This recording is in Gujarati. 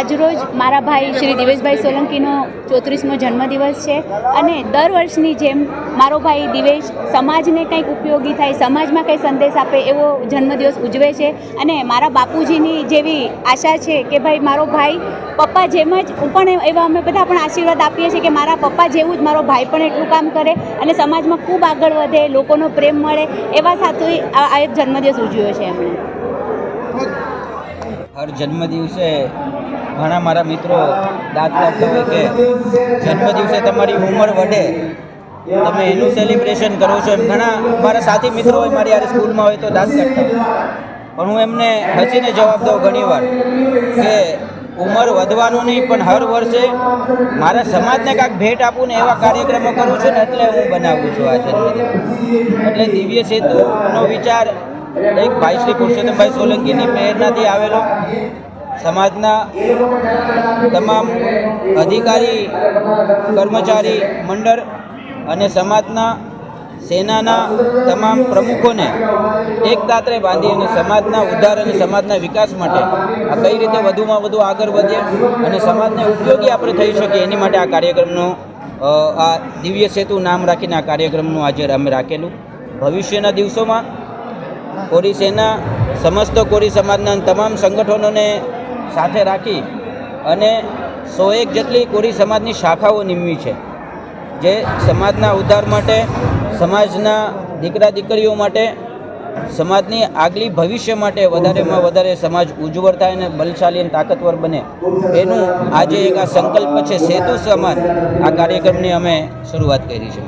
આજરોજ મારા ભાઈ શ્રી દિવેશભાઈ સોલંકીનો 34મો જન્મદિવસ છે અને દર વર્ષની જેમ મારો ભાઈ દિવેશ સમાજને કંઈક ઉપયોગી થાય, સમાજમાં કંઈ સંદેશ આપે એવો જન્મદિવસ ઉજવે છે અને મારા બાપુજીની જેવી આશા છે કે ભાઈ મારો ભાઈ પપ્પા જેમ જ હું પણ એવા અમે બધા પણ આશીર્વાદ આપીએ છીએ કે મારા પપ્પા જેવું જ મારો ભાઈ પણ એટલું કામ કરે અને સમાજમાં ખૂબ આગળ વધે, લોકોનો પ્રેમ મળે એવા સાથે આ એક જન્મદિવસ ઉજવ્યો છે એમણે. હર જન્મદિવસે ઘણા મારા મિત્રો દાંત કાઢતા હોય કે જન્મદિવસે તમારી ઉંમર વધે, તમે એનું સેલિબ્રેશન કરો છો. એમ ઘણા મારા સાથી મિત્રો હોય મારી યાર સ્કૂલમાં હોય તો દાંત કાઢતા હોય, પણ હું એમને હસીને જવાબ દઉં ઘણીવાર કે ઉંમર વધવાનું નહીં, પણ હર વર્ષે મારા સમાજને કાંઈક ભેટ આપું ને એવા કાર્યક્રમો કરું છું ને એટલે હું બનાવું છું આ જન્મદિવસ. એટલે દિવ્ય સેતુનો વિચાર એક ભાઈ શ્રી પુરુષોત્તમભાઈ સોલંકીની પ્રેરણાથી આવેલો. સમાજના તમામ અધિકારી કર્મચારી મંડળ અને સમાજના સેનાના તમામ પ્રમુખોને એક તાતરે બાંધી અને સમાજના ઉદ્ધાર અને સમાજના વિકાસ માટે આ કઈ રીતે વધુમાં વધુ આગળ વધે અને સમાજને ઉપયોગી આપણે થઈ શકીએ એની માટે આ કાર્યક્રમનો આ દિવ્ય સેતુ નામ રાખીને આ કાર્યક્રમનું આજે અમે રાખેલું. ભવિષ્યના દિવસોમાં કોરી સેના સમસ્ત કોરી સમાજના તમામ સંગઠનોને સાથે રાખી અને 101 જેટલી કોરી સમાજની શાખાઓ નિમવી છે, જે સમાજના ઉદ્ધાર માટે, સમાજના દીકરા દીકરીઓ માટે, સમાજની આગલી ભવિષ્ય માટે વધારેમાં વધારે સમાજ ઉજ્જવળ થાય અને બલશાલી અને તાકાતવર બને એનું આજે એક આ સંકલ્પ છે સેતુ સમાજ. આ કાર્યક્રમની અમે શરૂઆત કરી છે.